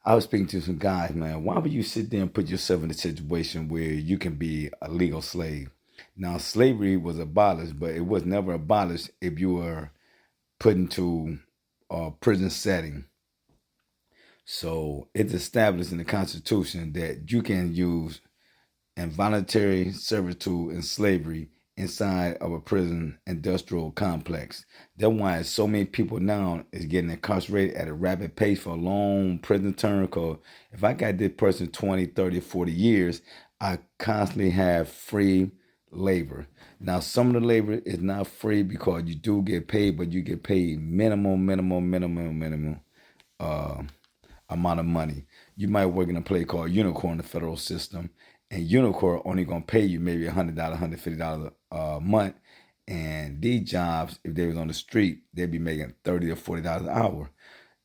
I was speaking to some guys, man. Why would you sit there and put yourself in a situation where you can be a legal slave? Now, slavery was abolished, but it was never abolished if you were put into a prison setting. So it's established in the Constitution that you can use involuntary servitude and slavery inside of a prison industrial complex. That's why so many people now is getting incarcerated at a rapid pace for a long prison term. Because if I got this person 20, 30, 40 years, I constantly have free labor. Now, some of the labor is not free because you do get paid, but you get paid minimum uh, amount of money. You might work in a place called Unicorn in the federal system, and Unicorn only gonna pay you maybe $100, $150 a month. And these jobs, if they was on the street, they'd be making $30 or $40 an hour.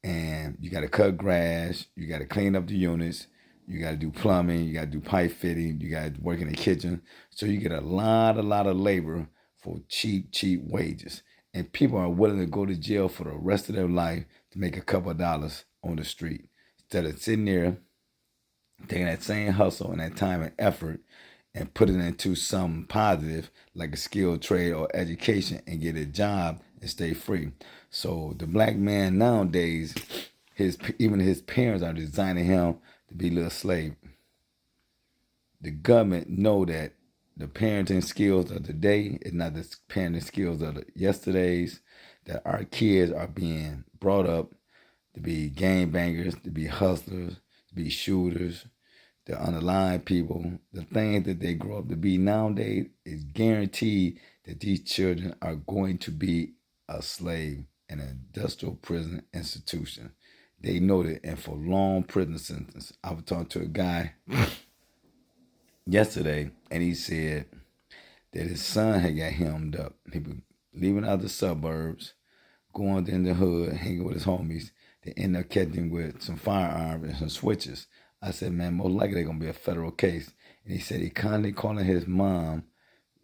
And you gotta cut grass, you gotta clean up the units, you gotta do plumbing, you gotta do pipe fitting, you gotta work in the kitchen. So you get a lot of labor for cheap wages. And people are willing to go to jail for the rest of their life to make a couple of dollars on the street instead of sitting there taking that same hustle and that time and effort and put it into something positive like a skilled trade or education and get a job and stay free. So the black man nowadays, even his parents are designing him to be a little slave. The government know that the parenting skills of today is not the parenting skills of the yesterdays. That our kids are being brought up to be gang bangers, to be hustlers, to be shooters, to underline people. The things that they grow up to be nowadays is guaranteed that these children are going to be a slave in an industrial prison institution. They know that, and for long prison sentence. I was talking to a guy yesterday, and he said that his son had got hemmed up. He was leaving out the suburbs, going in the hood, hanging with his homies. They end up catching with some firearms and some switches. I said, man, most likely they're going to be a federal case. And he said he kindly calling his mom,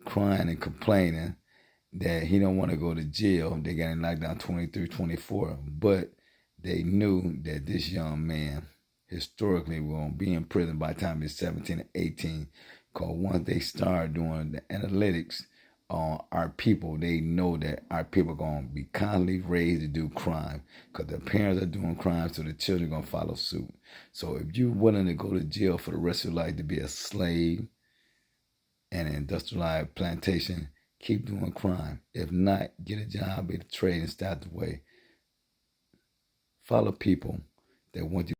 crying and complaining that he don't want to go to jail. They got him locked down 23, 24. But they knew that this young man historically will be in prison by the time he's 17 and 18. Because once they start doing the analytics on our people, they know that our people are going to be constantly raised to do crime because their parents are doing crime, so the children are going to follow suit. So if you're willing to go to jail for the rest of your life to be a slave in an industrialized plantation, keep doing crime. If not, get a job, be a trade, and start the way. Follow people that want you.